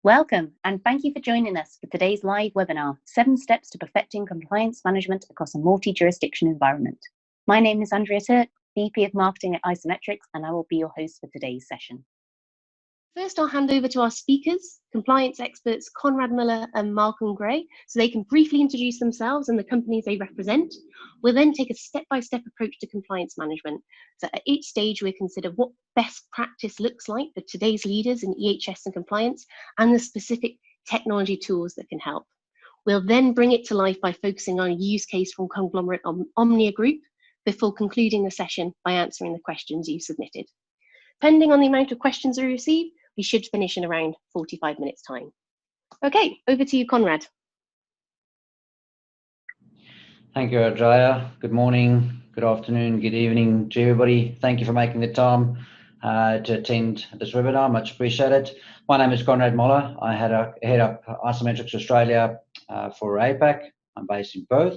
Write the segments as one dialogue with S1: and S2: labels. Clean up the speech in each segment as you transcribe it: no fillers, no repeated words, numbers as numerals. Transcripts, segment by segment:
S1: Welcome, and thank you for joining us for today's live webinar, 7 Steps to Perfecting Compliance Management Across a Multi-Jurisdiction Environment. My name is Andrea Turk, VP of Marketing at IsoMetrix, and I will be your host for today's session. First, I'll hand over to our speakers, compliance experts Conrad Muller and Malcolm Gray, so they can briefly introduce themselves and the companies they represent. We'll then take a step-by-step approach to compliance management. So at each stage, we'll consider what best practice looks like for today's leaders in EHS and compliance and the specific technology tools that can help. We'll then bring it to life by focusing on a use case from conglomerate Omnia Group before concluding the session by answering the questions you submitted. Depending on the amount of questions we receive, we should finish in around 45 minutes time. Okay, over to you, Conrad.
S2: Thank you, Andrea. Good morning, good afternoon, good evening to everybody. Thank you for making the time to attend this webinar. Much appreciated. My name is Conrad Muller. I head up IsoMetrix Australia for APAC. I'm based in Perth.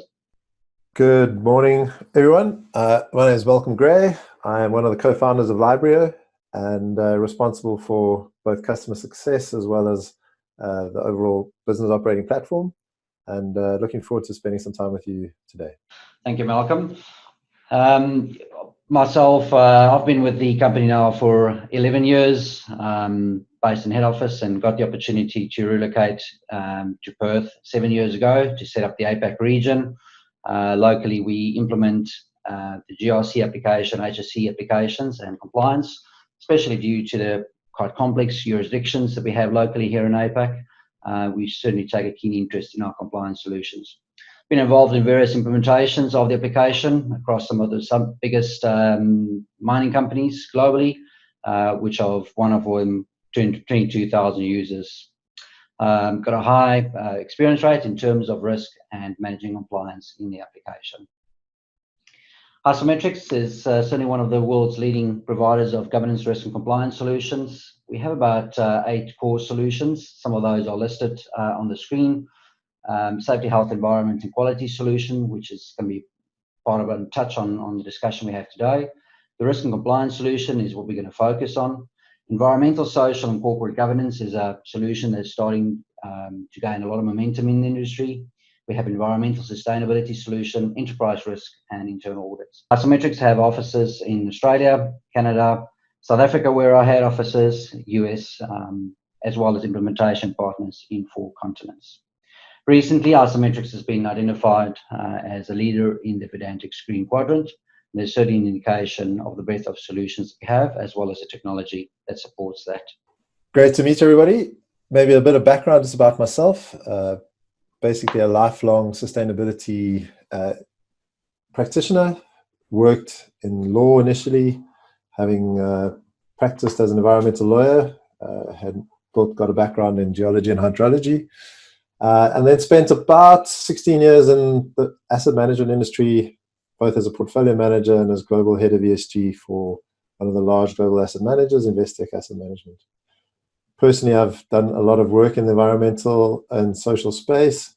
S3: Good morning, everyone. My name is Malcolm Gray. I am one of the co-founders of Librio and responsible for both customer success as well as the overall business operating platform, and looking forward to spending some time with you today.
S2: Thank you, Malcolm. Myself, I've been with the company now for 11 years, based in head office, and got the opportunity to relocate to Perth 7 years ago to set up the APAC region. Locally, we implement the GRC application, HSEQ applications and compliance, especially due to the quite complex jurisdictions that we have locally here in APAC. We certainly take a keen interest in our compliance solutions. Been involved in various implementations of the application across some of the biggest mining companies globally, which of one of them 22,000 users. Got a high experience rate in terms of risk and managing compliance in the application. IsoMetrix is certainly one of the world's leading providers of governance, risk and compliance solutions. We have about 8 core solutions. Some of those are listed on the screen. Safety, health, environment and quality solution, which is going to be part of a touch on the discussion we have today. The risk and compliance solution is what we're going to focus on. Environmental, social and corporate governance is a solution that's starting to gain a lot of momentum in the industry. We have environmental sustainability solution, enterprise risk and internal audits. IsoMetrix have offices in Australia, Canada, South Africa, where our head offices, US, as well as implementation partners in 4 continents. Recently, IsoMetrix has been identified as a leader in the Vedantic Screen Quadrant. There's certainly an indication of the breadth of solutions we have, as well as the technology that supports that.
S3: Great to meet everybody. Maybe a bit of background just about myself. Basically a lifelong sustainability practitioner. Worked in law initially, having practiced as an environmental lawyer. Got a background in geology and hydrology. And then spent about 16 years in the asset management industry, both as a portfolio manager and as global head of ESG for one of the large global asset managers, Investec Asset Management. Personally, I've done a lot of work in the environmental and social space,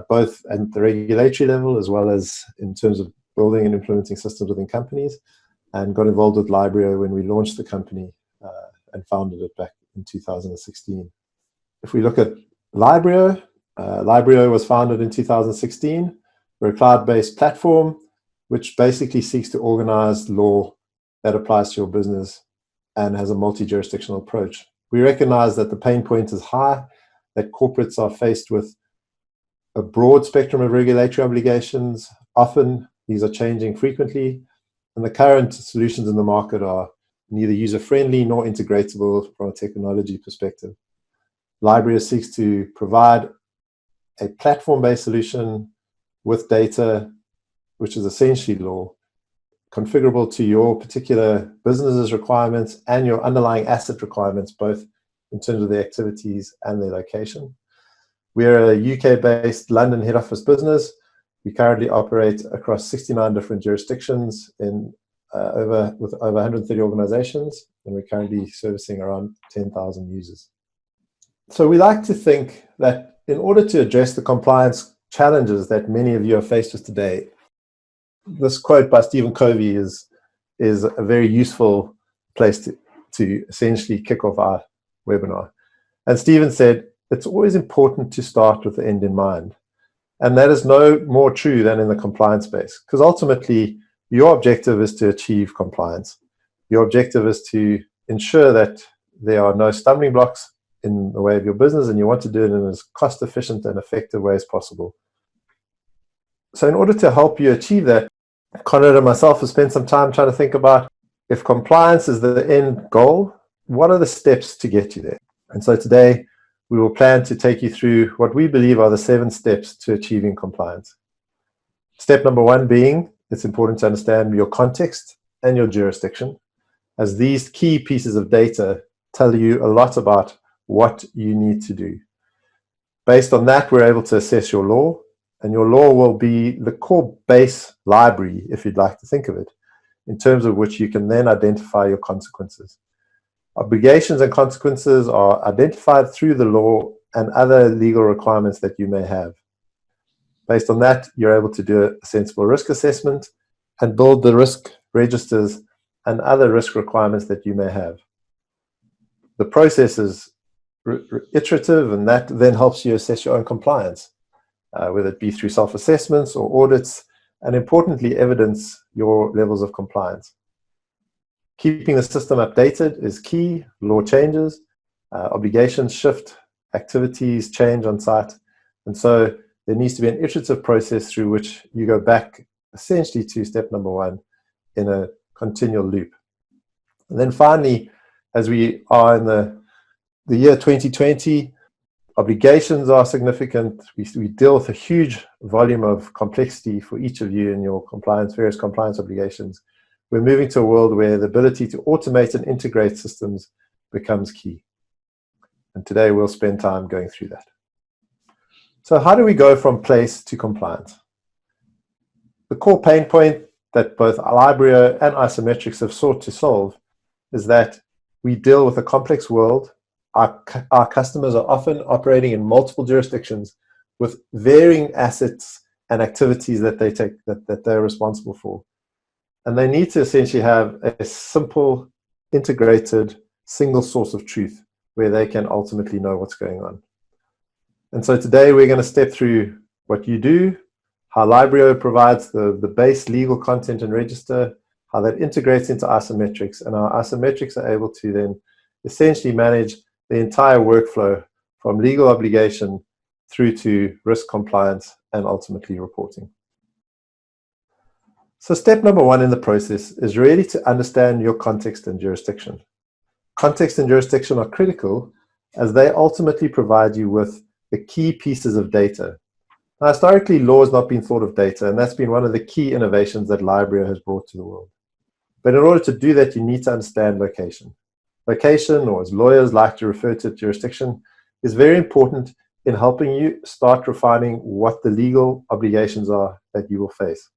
S3: both at the regulatory level as well as in terms of building and implementing systems within companies, and got involved with Librio when we launched the company and founded it back in 2016. If we look at Librio, Librio was founded in 2016. We're a cloud-based platform which basically seeks to organize law that applies to your business and has a multi-jurisdictional approach. We recognize that the pain point is high, that corporates are faced with a broad spectrum of regulatory obligations. Often these are changing frequently, and the current solutions in the market are neither user-friendly nor integratable from a technology perspective. Librio seeks to provide a platform-based solution with data, which is essentially law, configurable to your particular business's requirements and your underlying asset requirements, both in terms of the activities and their location. We're a UK-based London head office business. We currently operate across 69 different jurisdictions with over 130 organizations, and we're currently servicing around 10,000 users. So we like to think that in order to address the compliance challenges that many of you are faced with today, this quote by Stephen Covey is a very useful place to essentially kick off our webinar. And Stephen said, it's always important to start with the end in mind. And that is no more true than in the compliance space, because ultimately your objective is to achieve compliance. Your objective is to ensure that there are no stumbling blocks in the way of your business, and you want to do it in as cost efficient and effective way as possible. So in order to help you achieve that, Conrad and myself have spent some time trying to think about, if compliance is the end goal, what are the steps to get you there? And so today we will plan to take you through what we believe are the 7 steps to achieving compliance. Step number 1 being, it's important to understand your context and your jurisdiction, as these key pieces of data tell you a lot about what you need to do. Based on that, we're able to assess your law, and your law will be the core base library, if you'd like to think of it, in terms of which you can then identify your consequences. Obligations and consequences are identified through the law and other legal requirements that you may have. Based on that, you're able to do a sensible risk assessment and build the risk registers and other risk requirements that you may have. The process is iterative, and that then helps you assess your own compliance, whether it be through self-assessments or audits, and importantly, evidence your levels of compliance. Keeping the system updated is key. Law changes, obligations shift, activities change on site, and so there needs to be an iterative process through which you go back essentially to step number 1 in a continual loop. And then finally, as we are in the year 2020, obligations are significant. We deal with a huge volume of complexity for each of you in your compliance, various compliance obligations. We're moving to a world where the ability to automate and integrate systems becomes key. And today we'll spend time going through that. So how do we go from place to compliance? The core pain point that both Librio and IsoMetrix have sought to solve is that we deal with a complex world. Our customers are often operating in multiple jurisdictions with varying assets and activities that they take, that they're responsible for. And they need to essentially have a simple, integrated, single source of truth where they can ultimately know what's going on. And so today we're going to step through what you do, how Librio provides the base legal content and register, how that integrates into IsoMetrix, and how IsoMetrix are able to then essentially manage the entire workflow from legal obligation through to risk compliance and ultimately reporting. So step number 1 in the process is really to understand your context and jurisdiction. Context and jurisdiction are critical as they ultimately provide you with the key pieces of data. Now, historically, law has not been thought of data, and that's been one of the key innovations that Librio has brought to the world. But in order to do that, you need to understand location. Location, or as lawyers like to refer to it, jurisdiction, is very important in helping you start refining what the legal obligations are that you will face.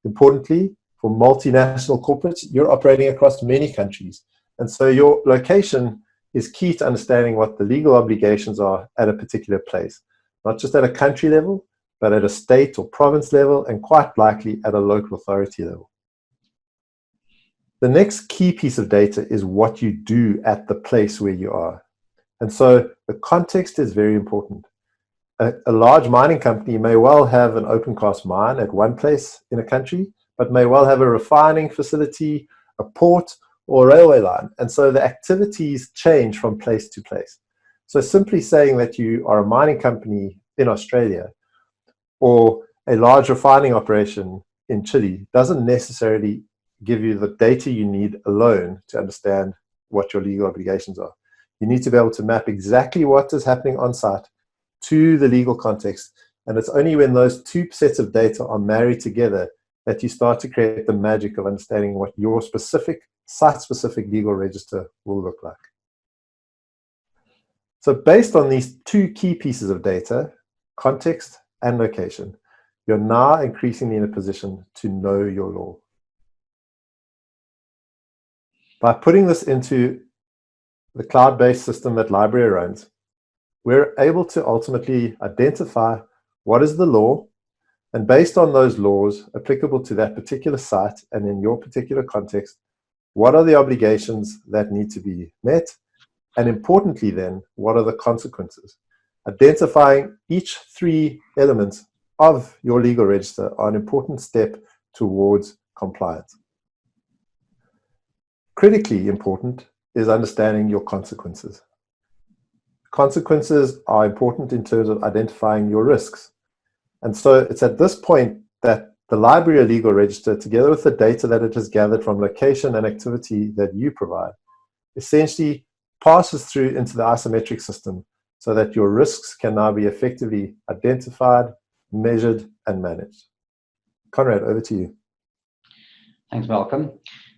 S3: Importantly, for multinational corporates, you're operating across many countries. And so your location is key to understanding what the legal obligations are at a particular place, not just at a country level, but at a state or province level, and quite likely at a local authority level. The next key piece of data is what you do at the place where you are. And so the context is very important. A large mining company may well have an open cast mine at one place in a country, but may well have a refining facility, a port, or a railway line. And so the activities change from place to place. So simply saying that you are a mining company in Australia or a large refining operation in Chile doesn't necessarily give you the data you need alone to understand what your legal obligations are. You need to be able to map exactly what is happening on site to the legal context. And it's only when those two sets of data are married together that you start to create the magic of understanding what your specific, site-specific legal register will look like. So based on these two key pieces of data, context and location, you're now increasingly in a position to know your law. By putting this into the cloud-based system that Librio runs, we're able to ultimately identify what is the law, and based on those laws applicable to that particular site and in your particular context, what are the obligations that need to be met, And importantly then, what are the consequences? Identifying each 3 elements of your legal register are an important step towards compliance. Critically important is understanding your consequences. Consequences are important in terms of identifying your risks. And so it's at this point that the library legal register, together with the data that it has gathered from location and activity that you provide, essentially passes through into the IsoMetrix system so that your risks can now be effectively identified, measured, and managed. Conrad, over to you.
S2: Thanks, Malcolm.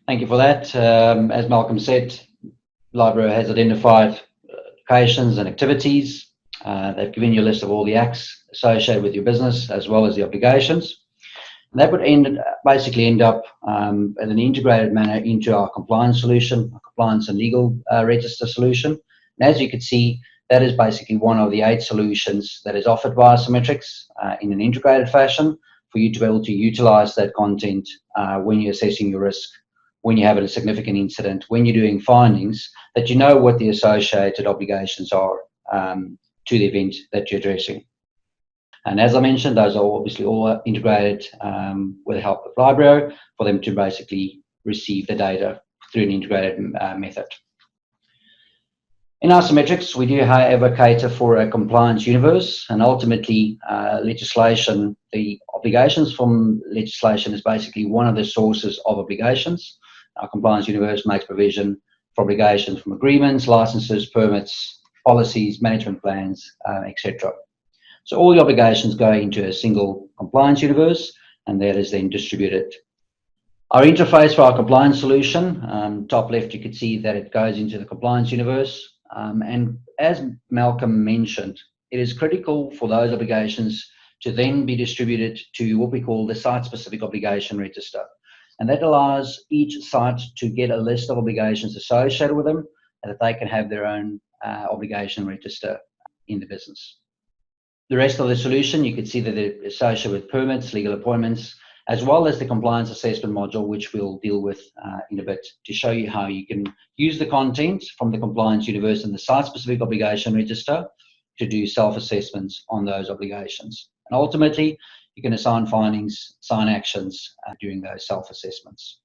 S2: Thank you for that. As Malcolm said, Library has identified locations and activities. They've given you a list of all the acts associated with your business as well as the obligations. And that would basically end up in an integrated manner into our compliance solution, our compliance and legal register solution. And as you can see, that is basically one of the 8 solutions that is offered by IsoMetrix in an integrated fashion for you to be able to utilize that content when you're assessing your risk, when you have a significant incident, when you're doing findings, that you know what the associated obligations are to the event that you're addressing. And as I mentioned, those are obviously all integrated with the help of Library for them to basically receive the data through an integrated method. In IsoMetrix, we do, however, cater for a compliance universe, and ultimately legislation, the obligations from legislation is basically one of the sources of obligations. Our compliance universe makes provision for obligations from agreements, licenses, permits, policies, management plans, etc. So all the obligations go into a single compliance universe, and that is then distributed. Our interface for our compliance solution, top left, you can see that it goes into the compliance universe. And as Malcolm mentioned, it is critical for those obligations to then be distributed to what we call the site-specific obligation register. And that allows each site to get a list of obligations associated with them, and that they can have their own obligation register in the business. The rest of the solution, you can see that they're associated with permits, legal appointments, as well as the compliance assessment module, which we'll deal with in a bit, to show you how you can use the content from the compliance universe and the site-specific obligation register to do self-assessments on those obligations. And ultimately, you can assign findings, assign actions during those self-assessments.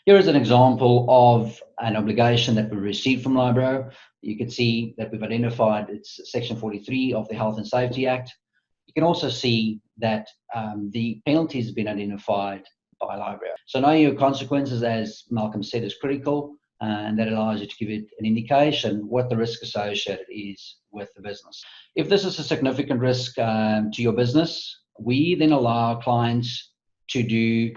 S2: Here is an example of an obligation that we received from Library. You can see that we've identified it's Section 43 of the Health and Safety Act. You can also see that the penalties have been identified by Library. So knowing your consequences, as Malcolm said, is critical, and that allows you to give it an indication what the risk associated is with the business. If this is a significant risk to your business, we then allow our clients to do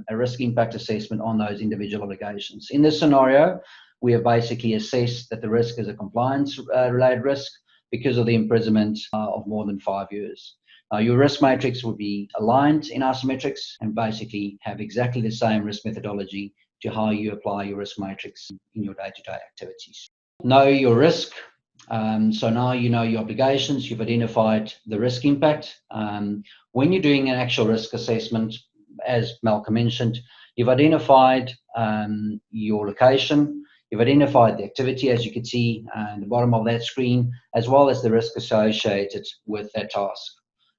S2: a risk impact assessment on those individual obligations. In this scenario, we have basically assessed that the risk is a compliance related risk because of the imprisonment of more than 5 years. Now, your risk matrix will be aligned in IsoMetrix and basically have exactly the same risk methodology to how you apply your risk matrix in your day-to-day activities. Know your risk. So now you know your obligations, you've identified the risk impact. When you're doing an actual risk assessment, as Malcolm mentioned, you've identified your location, you've identified the activity, as you can see at the bottom of that screen, as well as the risk associated with that task.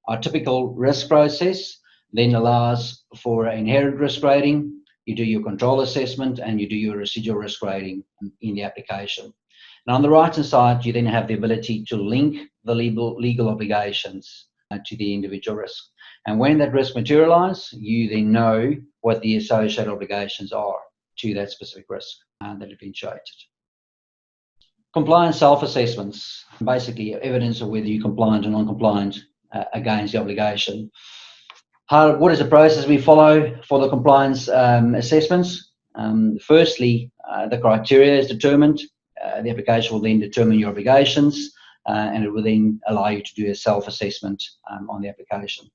S2: Our typical risk process then allows for an inherent risk rating. You do your control assessment and you do your residual risk rating in the application. And on the right-hand side, you then have the ability to link the legal obligations to the individual risk. And when that risk materializes, you then know what the associated obligations are to that specific risk that have been created. Compliance self-assessments, basically evidence of whether you're compliant or non-compliant against the obligation. What is the process we follow for the compliance assessments? Firstly, the criteria is determined. The application will then determine your obligations, and it will then allow you to do a self-assessment on the application.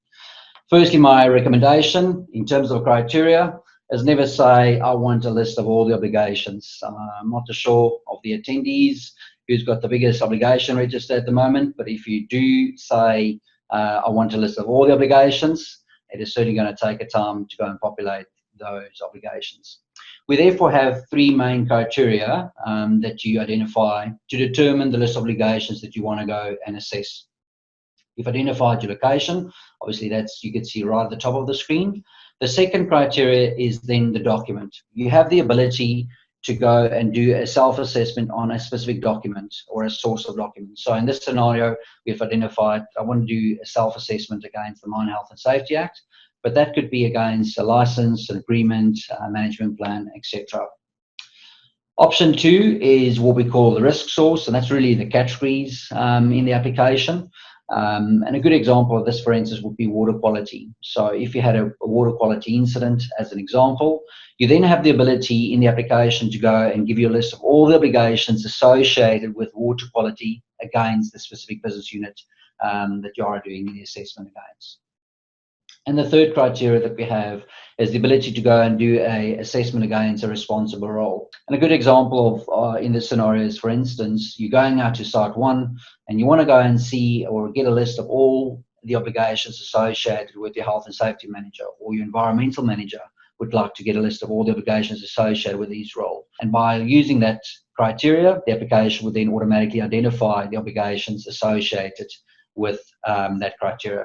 S2: Firstly, my recommendation in terms of criteria is never say, I want a list of all the obligations. I'm not too sure of the attendees who's got the biggest obligation register at the moment, but if you do say, I want a list of all the obligations, it is certainly going to take a time to go and populate those obligations. We therefore have three main criteria that you identify to determine the list of obligations that you want to go and assess. You've identified your location. Obviously, that's, you can see right at the top of the screen. The second criteria is then the document. You have the ability to go and do a self-assessment on a specific document or a source of document. So in this scenario, we've identified, I want to do a self-assessment against the Mine Health and Safety Act, but that could be against a license, an agreement, a management plan, etc. Option 2 is what we call the risk source, and that's really the categories in the application. And a good example of this, for instance, would be water quality. So if you had a water quality incident, as an example, you then have the ability in the application to go and give you a list of all the obligations associated with water quality against the specific business unit that you are doing the assessment against. And the third criteria that we have is the ability to go and do an assessment against a responsible role. And a good example of in this scenario is, for instance, you're going out to site 1 and you want to go and see or get a list of all the obligations associated with your health and safety manager, or your environmental manager would like to get a list of all the obligations associated with each role. And by using that criteria, the application would then automatically identify the obligations associated with that criteria.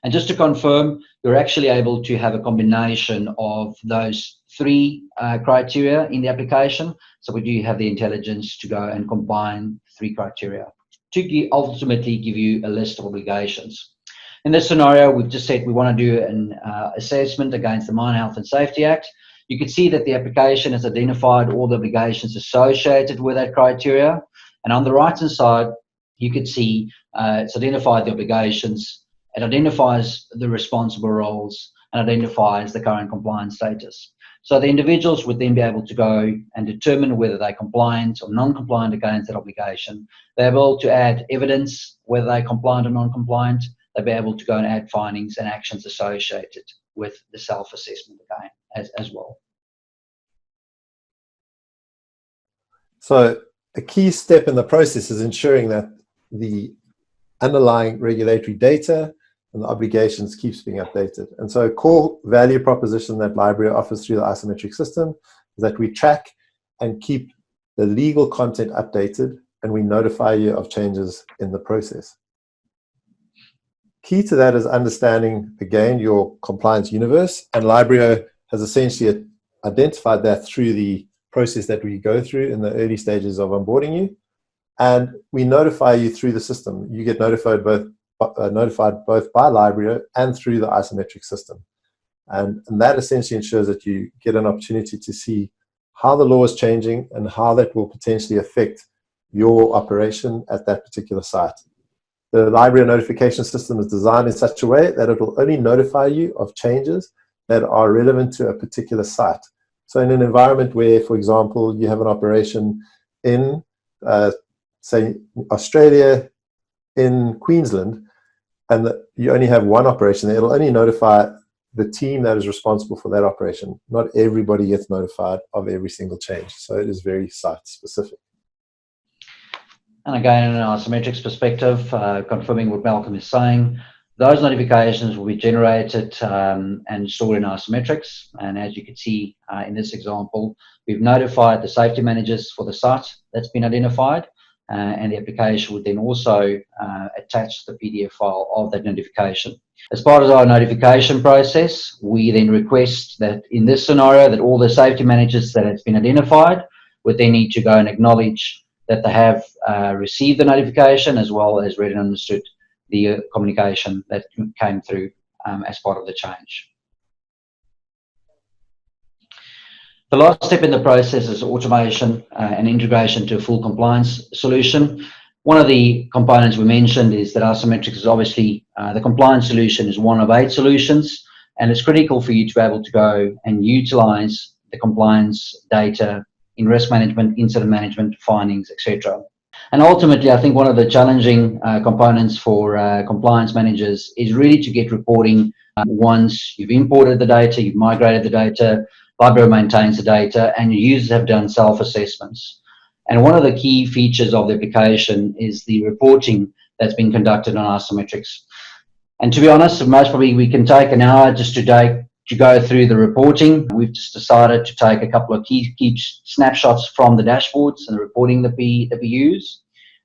S2: And just to confirm, you're actually able to have a combination of those three criteria in the application. So we do have the intelligence to go and combine three criteria to ultimately give you a list of obligations. In this scenario, we've just said we want to do an assessment against the Mine Health and Safety Act. You can see that the application has identified all the obligations associated with that criteria. And on the right-hand side, you can see it's identified the obligations. It identifies the responsible roles and identifies the current compliance status. So the individuals would then be able to go and determine whether they're compliant or non-compliant against that obligation. They're able to add evidence whether they're compliant or non-compliant. They'll be able to go and add findings and actions associated with the self-assessment again as well.
S3: So a key step in the process is ensuring that the underlying regulatory data and the obligations keeps being updated. And so a core value proposition that Library offers through the IsoMetrix system is that we track and keep the legal content updated, and we notify you of changes in the process. Key to that is understanding, again, your compliance universe, and Library has essentially identified that through the process that we go through in the early stages of onboarding you, and we notify you through the system. You get notified both by Library and through the IsoMetrix system. And that essentially ensures that you get an opportunity to see how the law is changing and how that will potentially affect your operation at that particular site. The Library notification system is designed in such a way that it will only notify you of changes that are relevant to a particular site. So in an environment where, for example, you have an operation in, say, Australia, in Queensland, and you only have one operation, it'll only notify the team that is responsible for that operation. Not everybody gets notified of every single change. So it is very site specific.
S2: And again, in an IsoMetrix perspective, confirming what Malcolm is saying, those notifications will be generated and stored in IsoMetrix. And as you can see in this example, we've notified the safety managers for the site that's been identified. And the application would then also attach the PDF file of that notification. As part of our notification process, we then request that in this scenario that all the safety managers that has been identified would then need to go and acknowledge that they have received the notification, as well as read and understood the communication that came through as part of the change. The last step in the process is automation and integration to a full compliance solution. One of the components we mentioned is that IsoMetrix is obviously, the compliance solution is one of 8 solutions, and it's critical for you to be able to go and utilize the compliance data in risk management, incident management, findings, etc. And ultimately, I think one of the challenging components for compliance managers is really to get reporting once you've imported the data, you've migrated the data, Library maintains the data, and your users have done self-assessments. And one of the key features of the application is the reporting that's been conducted on IsoMetrix. And to be honest, most probably we can take an hour just to to go through the reporting, we've just decided to take a couple of key snapshots from the dashboards and the reporting that we use.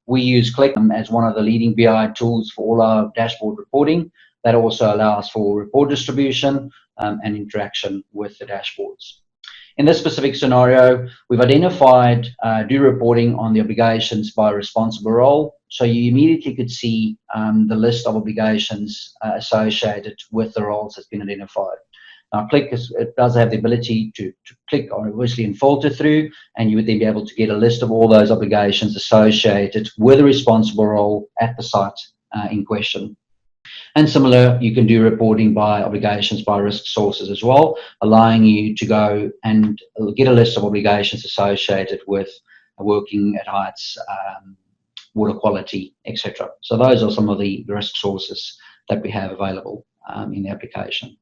S2: We use Click as one of the leading BI tools for all our dashboard reporting. That also allows for report distribution and interaction with the dashboards. In this specific scenario, we've identified do reporting on the obligations by responsible role. So you immediately could see the list of obligations associated with the roles that's been identified. Now, Click it does have the ability to click on obviously and filter through, and you would then be able to get a list of all those obligations associated with a responsible role at the site in question. And similar, you can do reporting by obligations by risk sources as well, allowing you to go and get a list of obligations associated with working at heights, water quality, etc. So those are some of the risk sources that we have available in the application.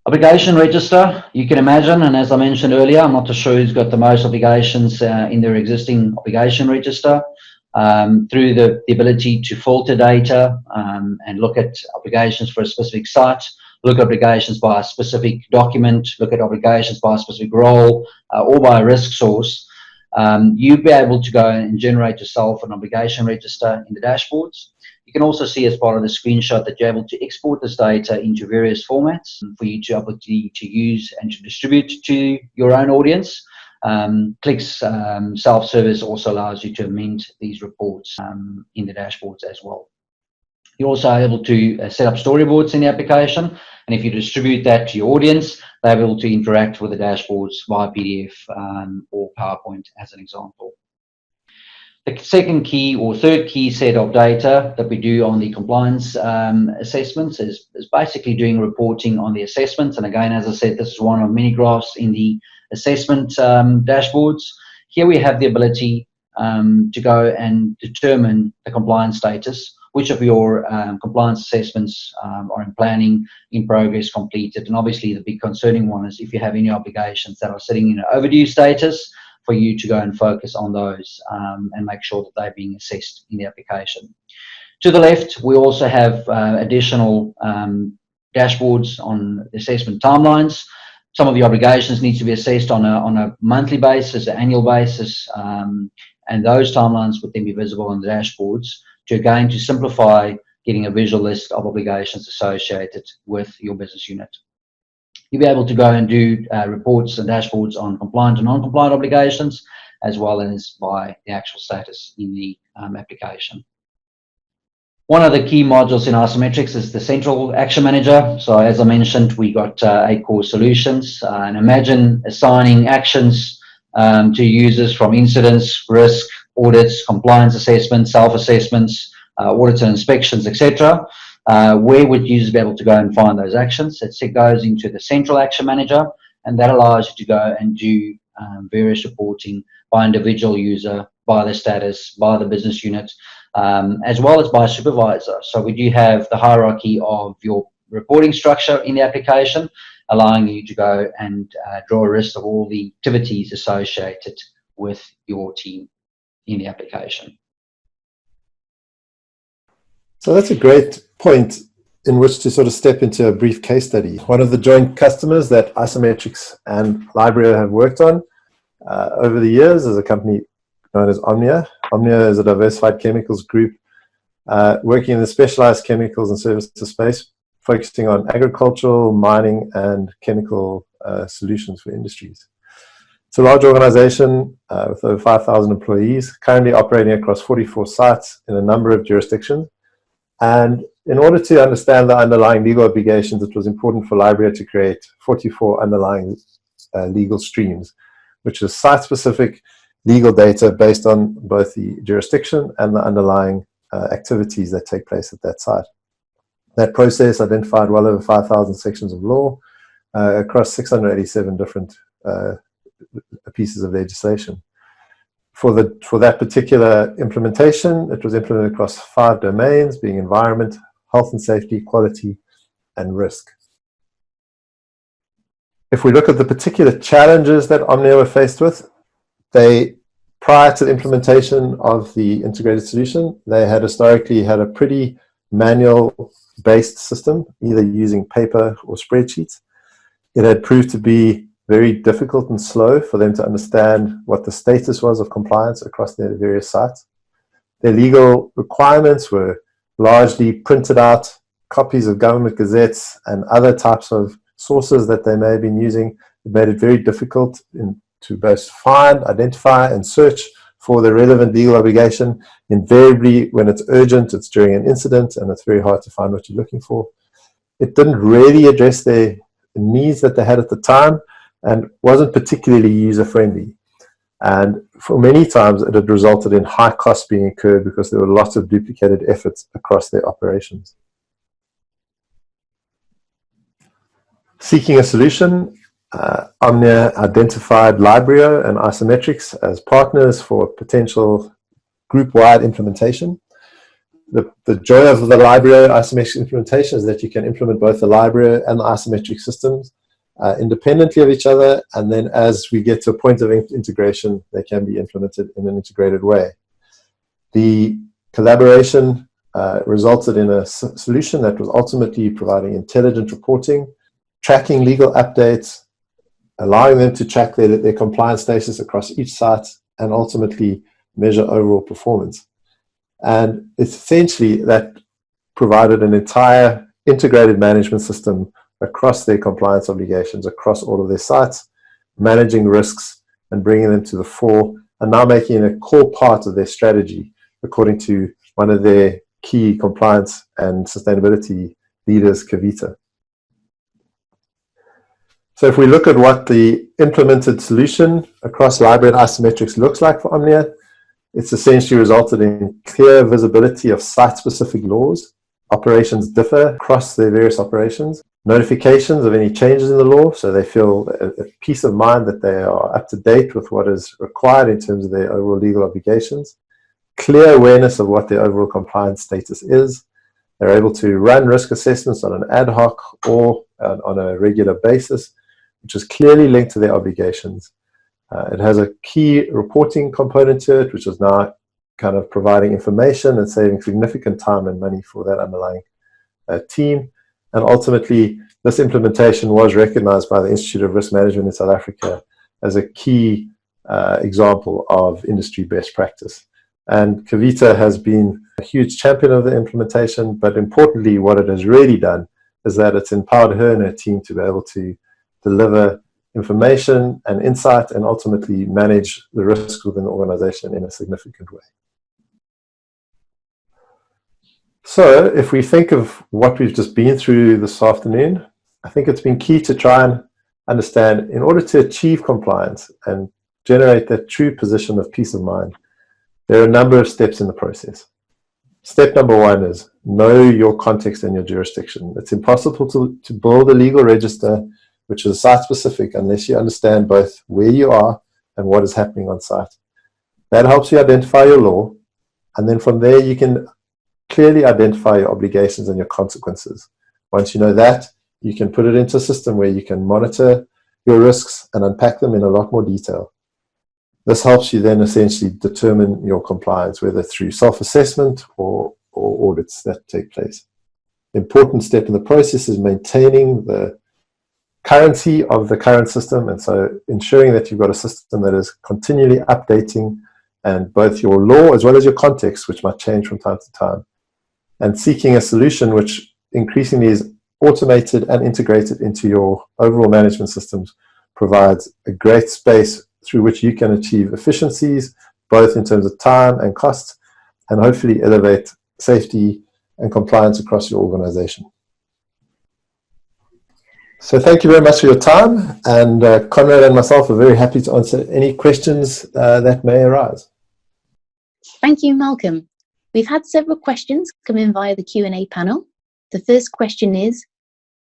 S2: Obligation register, you can imagine, and as I mentioned earlier, I'm not too sure who's got the most obligations in their existing obligation register. Through the ability to filter data and look at obligations for a specific site, look at obligations by a specific document, look at obligations by a specific role or by a risk source, you'll be able to go and generate yourself an obligation register in the dashboards. You can also see as part of the screenshot that you're able to export this data into various formats for you to able to use and to distribute to your own audience. Click's self-service also allows you to amend these reports in the dashboards as well. You're also able to set up storyboards in the application, and if you distribute that to your audience, they're able to interact with the dashboards via PDF or PowerPoint as an example. The second key or third key set of data that we do on the compliance assessments is basically doing reporting on the assessments. And again, as I said, this is one of many graphs in the assessment dashboards. Here we have the ability to go and determine the compliance status, which of your compliance assessments are in planning, in progress, completed. And obviously the big concerning one is if you have any obligations that are sitting in an overdue status, for you to go and focus on those and make sure that they're being assessed in the application. To the left, we also have additional dashboards on assessment timelines. Some of the obligations need to be assessed on a monthly basis, an annual basis, and those timelines would then be visible on the dashboards to simplify getting a visual list of obligations associated with your business unit. You'll be able to go and do reports and dashboards on compliant and non-compliant obligations, as well as by the actual status in the application. One of the key modules in IsoMetrix is the Central Action Manager. So as I mentioned, we got 8 core solutions. And imagine assigning actions to users from incidents, risk, audits, compliance assessments, self-assessments, audits and inspections, etc. Where would users be able to go and find those actions? It goes into the Central Action Manager, and that allows you to go and do various reporting by individual user, by the status, by the business unit, as well as by supervisor. So we do have the hierarchy of your reporting structure in the application, allowing you to go and draw a list of all the activities associated with your team in the application.
S3: So that's a great point in which to sort of step into a brief case study. One of the joint customers that IsoMetrix and Libreo have worked on over the years is a company known as Omnia. Omnia is a diversified chemicals group working in the specialized chemicals and services space, focusing on agricultural, mining, and chemical solutions for industries. It's a large organization with over 5,000 employees, currently operating across 44 sites in a number of jurisdictions. And in order to understand the underlying legal obligations, it was important for Libreo to create 44 underlying legal streams, which is site-specific legal data based on both the jurisdiction and the underlying activities that take place at that site. That process identified well over 5,000 sections of law across 687 different pieces of legislation. For that particular implementation, it was implemented across 5 domains, being environment, health and safety, quality, and risk. If we look at the particular challenges that Omnia were faced with, prior to the implementation of the integrated solution, they had historically had a pretty manual-based system, either using paper or spreadsheets. it had proved to be very difficult and slow for them to understand what the status was of compliance across their various sites. Their legal requirements were largely printed out copies of government gazettes and other types of sources that they may have been using. It made it very difficult to both find, identify, and search for the relevant legal obligation. Invariably, when it's urgent, it's during an incident, and it's very hard to find what you're looking for. It didn't really address the needs that they had at the time and wasn't particularly user-friendly. And for many times, it had resulted in high costs being incurred because there were lots of duplicated efforts across their operations. Seeking a solution, Omnia identified Librio and IsoMetrix as partners for potential group-wide implementation. The joy of the Librio IsoMetrix implementation is that you can implement both the Librio and the IsoMetrix systems independently of each other, and then as we get to a point of integration, they can be implemented in an integrated way. The collaboration resulted in a solution that was ultimately providing intelligent reporting, tracking legal updates, allowing them to track their compliance status across each site, and ultimately measure overall performance. And essentially that provided an entire integrated management system across their compliance obligations, across all of their sites, managing risks and bringing them to the fore, and now making it a core part of their strategy, according to one of their key compliance and sustainability leaders, Kavita. So if we look at what the implemented solution across Librio and IsoMetrix looks like for Omnia, it's essentially resulted in clear visibility of site-specific laws. Operations differ across their various operations. Notifications of any changes in the law, so they feel a peace of mind that they are up to date with what is required in terms of their overall legal obligations. Clear awareness of what their overall compliance status is. They're able to run risk assessments on an ad hoc or on a regular basis, which is clearly linked to their obligations. It has a key reporting component to it, which is now kind of providing information and saving significant time and money for that underlying team. And ultimately, this implementation was recognized by the Institute of Risk Management in South Africa as a key example of industry best practice. And Kavita has been a huge champion of the implementation, but importantly, what it has really done is that it's empowered her and her team to be able to deliver information and insight and ultimately manage the risks within the organization in a significant way. So if we think of what we've just been through this afternoon, I think it's been key to try and understand, in order to achieve compliance and generate that true position of peace of mind, there are a number of steps in the process. Step number one is know your context and your jurisdiction. It's impossible to build a legal register which is site-specific unless you understand both where you are and what is happening on site. That helps you identify your law, and then from there you can clearly identify your obligations and your consequences. Once you know that, you can put it into a system where you can monitor your risks and unpack them in a lot more detail. This helps you then essentially determine your compliance, whether through self-assessment or audits that take place. The important step in the process is maintaining the currency of the current system, and so ensuring that you've got a system that is continually updating and both your law as well as your context, which might change from time to time, and seeking a solution which increasingly is automated and integrated into your overall management systems provides a great space through which you can achieve efficiencies, both in terms of time and cost, and hopefully elevate safety and compliance across your organization. So thank you very much for your time, and Conrad and myself are very happy to answer any questions that may arise.
S1: Thank you, Malcolm. We've had several questions come in via the Q&A panel. The first question is,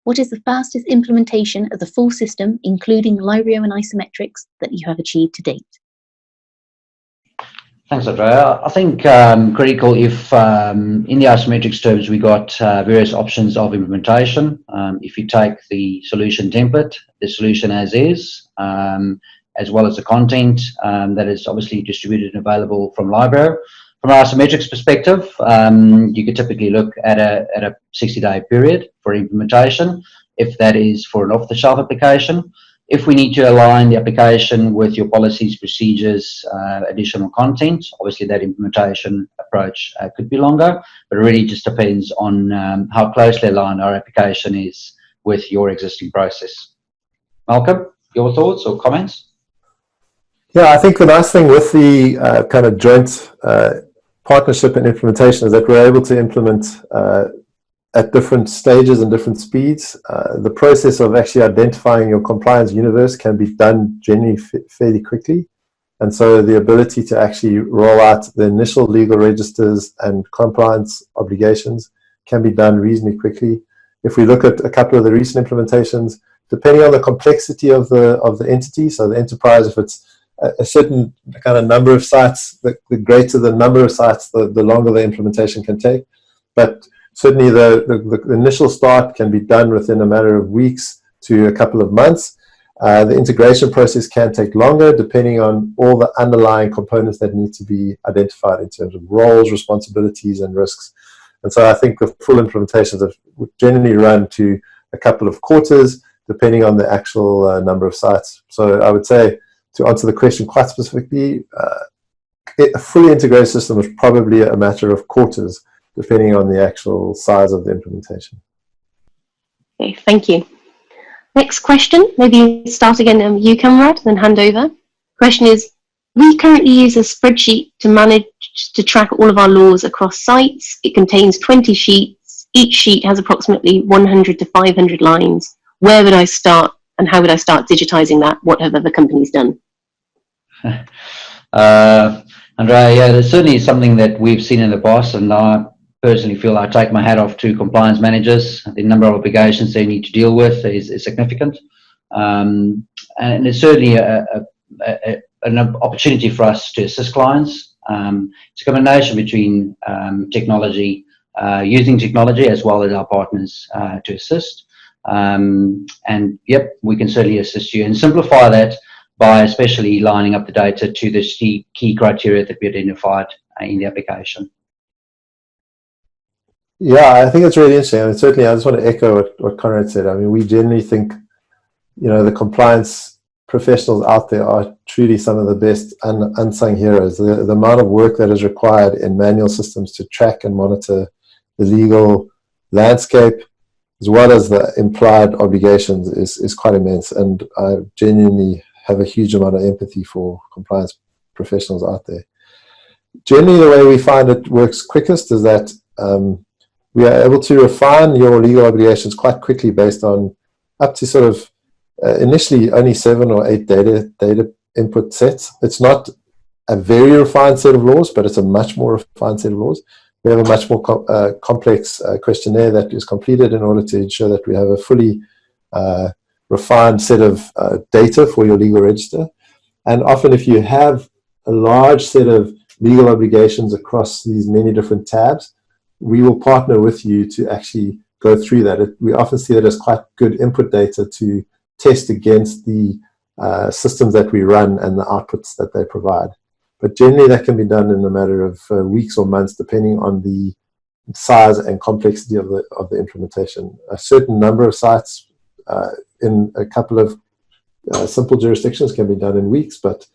S1: what is the fastest implementation of the full system, including Librio and IsoMetrix, that you have achieved to date?
S2: Thanks, Andrea. I think critical if in the IsoMetrix terms we got various options of implementation. If you take the solution template, the solution as is, as well as the content that is obviously distributed and available from Librio. From an IsoMetrix perspective, you could typically look at a 60-day period for implementation. if that is for an off-the-shelf application. If we need to align the application with your policies, procedures, additional content, obviously that implementation approach could be longer, but it really just depends on how closely aligned our application is with your existing process. Malcolm, your thoughts or comments?
S3: Yeah, I think the nice thing with the kind of joint partnership and implementation is that we're able to implement at different stages and different speeds. The process of actually identifying your compliance universe can be done generally fairly quickly. And so the ability to actually roll out the initial legal registers and compliance obligations can be done reasonably quickly. If we look at a couple of the recent implementations, depending on the complexity of the entity, so the enterprise, if it's a certain kind of number of sites, the greater the number of sites, the longer the implementation can take. But certainly the initial start can be done within a matter of weeks to a couple of months. The integration process can take longer depending on all the underlying components that need to be identified in terms of roles, responsibilities, and risks. And so I think the full implementations have generally run to a couple of quarters depending on the actual number of sites. So I would say, to answer the question quite specifically, a fully integrated system is probably a matter of quarters depending on the actual size of the implementation.
S4: Okay, thank you. Next question, maybe start again you, Conrad, then hand over. Question is, we currently use a spreadsheet to manage to track all of our laws across sites. It contains 20 sheets. Each sheet has approximately 100 to 500 lines. Where would I start and how would I start digitizing that? What have other companies done?
S2: Andrea, yeah, there's certainly something that we've seen in the past, and I personally feel I take my hat off to compliance managers. The number of obligations they need to deal with is significant, and it's certainly an opportunity for us to assist clients. It's a combination between technology, using technology, as well as our partners to assist. And yep, we can certainly assist you and simplify that by especially lining up the data to the key criteria that we identified in the application.
S3: Yeah, I think it's really interesting. I mean, certainly, I just want to echo what Conrad said. I mean, we generally think, the compliance professionals out there are truly some of the best unsung heroes. The amount of work that is required in manual systems to track and monitor the legal landscape, as well as the implied obligations, is quite immense. And I genuinely have a huge amount of empathy for compliance professionals out there. Generally, the way we find it works quickest is that we are able to refine your legal obligations quite quickly based on up to sort of initially only 7 or 8 data input sets. It's not a very refined set of laws, but it's a much more refined set of laws. We have a much more complex questionnaire that is completed in order to ensure that we have a fully refined set of data for your legal register. And often if you have a large set of legal obligations across these many different tabs, we will partner with you to actually go through that. We often see it as quite good input data to test against the systems that we run and the outputs that they provide. But generally that can be done in a matter of weeks or months, depending on the size and complexity of the implementation. A certain number of sites in a couple of simple jurisdictions can be done in weeks, but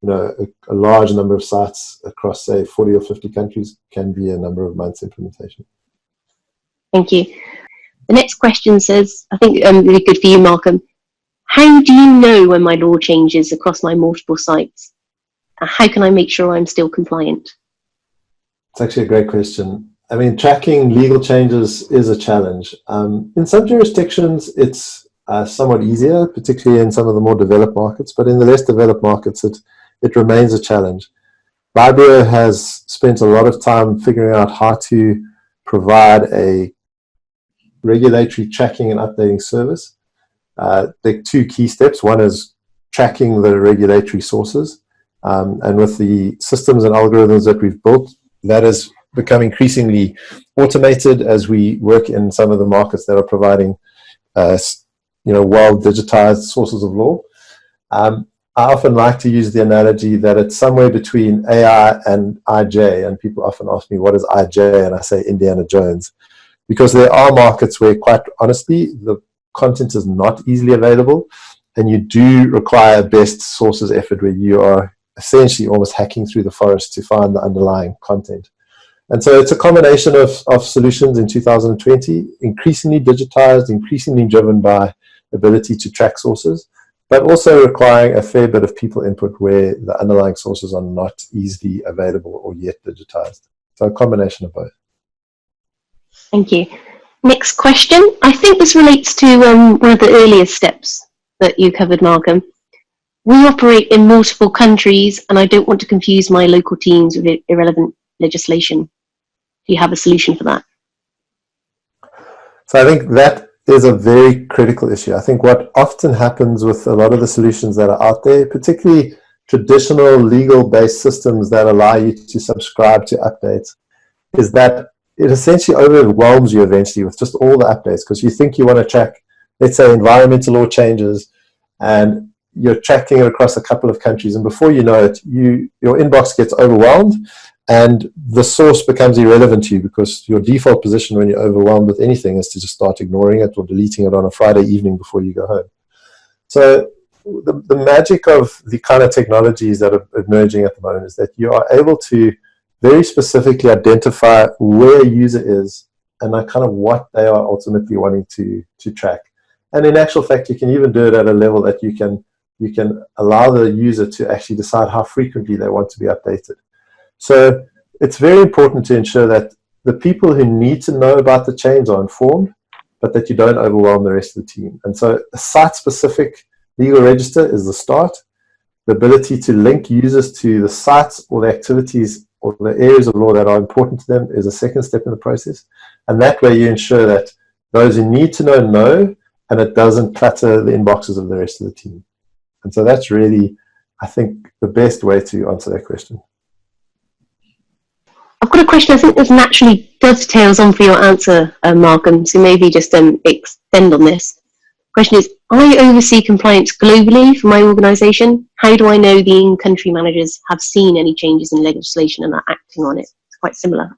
S3: a large number of sites across, say, 40 or 50 countries can be a number of months implementation.
S4: Thank you. The next question says, I think really good for you, Malcolm. How do you know when my law changes across my multiple sites? How can I make sure I'm still compliant?
S3: It's actually a great question. I mean, tracking legal changes is a challenge. In some jurisdictions, it's somewhat easier, particularly in some of the more developed markets, but in the less developed markets, it remains a challenge. Bureau has spent a lot of time figuring out how to provide a regulatory tracking and updating service. There are 2 key steps. One is tracking the regulatory sources. And with the systems and algorithms that we've built, that has become increasingly automated as we work in some of the markets that are providing well-digitized sources of law. I often like to use the analogy that it's somewhere between AI and IJ, and people often ask me, what is IJ? And I say Indiana Jones, because there are markets where, quite honestly, the content is not easily available, and you do require best sources effort where you are essentially almost hacking through the forest to find the underlying content. And so it's a combination of solutions in 2020, increasingly digitized, increasingly driven by ability to track sources, but also requiring a fair bit of people input where the underlying sources are not easily available or yet digitized. So a combination of both.
S4: Thank you. Next question. I think this relates to one of the earlier steps that you covered, Malcolm. We operate in multiple countries, and I don't want to confuse my local teams with irrelevant legislation. Do you have a solution for that?
S3: So I think that is a very critical issue. I think what often happens with a lot of the solutions that are out there, particularly traditional legal-based systems that allow you to subscribe to updates, is that it essentially overwhelms you eventually with just all the updates, because you think you want to track, let's say, environmental law changes, and you're tracking it across a couple of countries, and before you know it, your inbox gets overwhelmed, and the source becomes irrelevant to you, because your default position when you're overwhelmed with anything is to just start ignoring it or deleting it on a Friday evening before you go home. So the magic of the kind of technologies that are emerging at the moment is that you are able to very specifically identify where a user is and kind of what they are ultimately wanting to track. And in actual fact, you can even do it at a level that you can allow the user to actually decide how frequently they want to be updated. So it's very important to ensure that the people who need to know about the change are informed, but that you don't overwhelm the rest of the team. And so a site-specific legal register is the start. The ability to link users to the sites or the activities or the areas of law that are important to them is a second step in the process. And that way you ensure that those who need to know, and it doesn't clutter the inboxes of the rest of the team. And so that's really, I think, the best way to answer that question.
S4: I've got a question I think this naturally dovetails on for your answer, Malcolm, so maybe just extend on this. The question is, I oversee compliance globally for my organisation. How do I know the in-country managers have seen any changes in legislation and are acting on it? It's quite similar.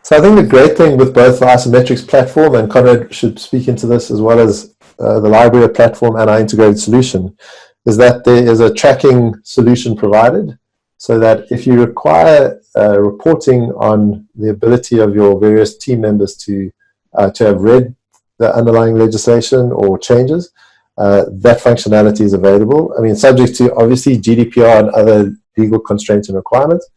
S3: So I think the great thing with both the IsoMetrix platform, and Conrad should speak into this, as well as the library platform and our integrated solution, is that there is a tracking solution provided, so that if you require reporting on the ability of your various team members to have read the underlying legislation or changes, that functionality is available. I mean, subject to obviously GDPR and other legal constraints and requirements,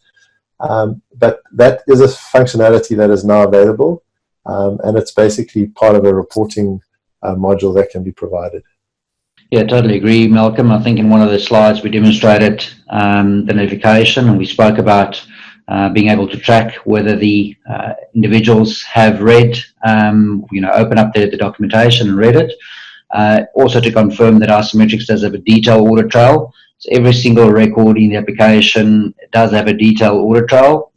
S3: but that is a functionality that is now available, and it's basically part of a reporting module that can be provided.
S2: Yeah, totally agree, Malcolm. I think in one of the slides we demonstrated the notification, and we spoke about being able to track whether the individuals have read, open up the documentation and read it. Also to confirm that IsoMetrix does have a detailed audit trail. So every single record in the application does have a detailed audit trail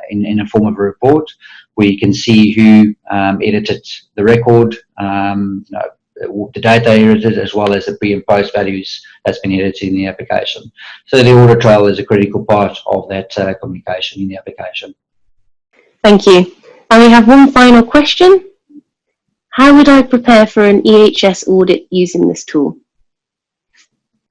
S2: in a form of a report, where you can see who edited the record, the data edited, as well as the pre and post values that's been edited in the application. So the audit trail is a critical part of that communication in the application.
S4: Thank you. And we have one final question. How would I prepare for an EHS audit using this tool?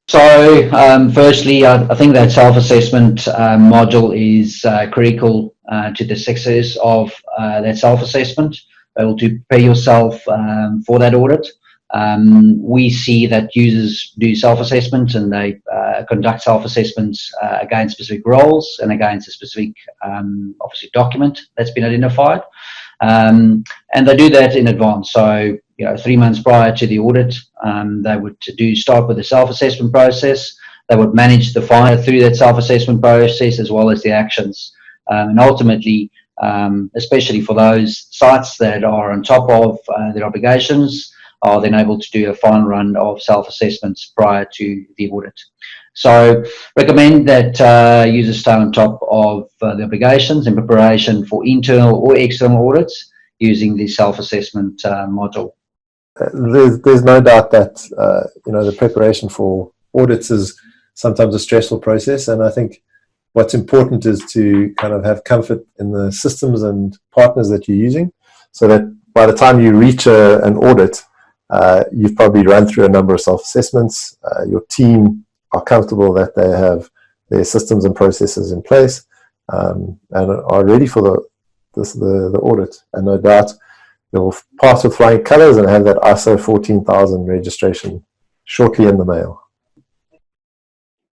S2: So firstly, I think that self-assessment module is critical to the success of that self-assessment. Able to prepare yourself for that audit. We see that users do self-assessment, and they conduct self-assessments against specific roles and against a specific, obviously, document that's been identified. And they do that in advance. So, 3 months prior to the audit, they would start with the self-assessment process. They would manage the file through that self-assessment process, as well as the actions. And ultimately, especially for those sites that are on top of their obligations, are then able to do a final run of self-assessments prior to the audit. So recommend that users stay on top of the obligations in preparation for internal or external audits using the self-assessment module.
S3: There's no doubt that the preparation for audits is sometimes a stressful process, and I think what's important is to kind of have comfort in the systems and partners that you're using, so that by the time you reach an audit, you've probably run through a number of self-assessments. Your team are comfortable that they have their systems and processes in place, and are ready for the audit. And no doubt you'll pass with flying colors and have that ISO 14000 registration shortly in the mail.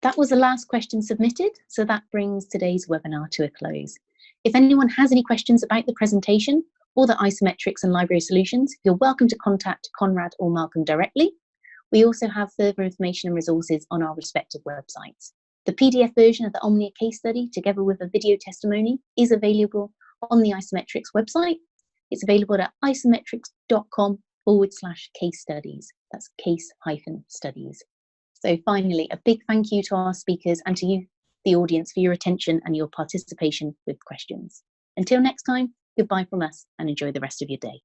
S1: That was the last question submitted, so that brings today's webinar to a close. If anyone has any questions about the presentation or the IsoMetrix and library solutions, you're welcome to contact Conrad or Malcolm directly. We also have further information and resources on our respective websites. The PDF version of the Omnia case study, together with a video testimony, is available on the IsoMetrix website. It's available at isometrix.com/case studies. That's case-studies. So finally, a big thank you to our speakers and to you, the audience, for your attention and your participation with questions. Until next time, goodbye from us and enjoy the rest of your day.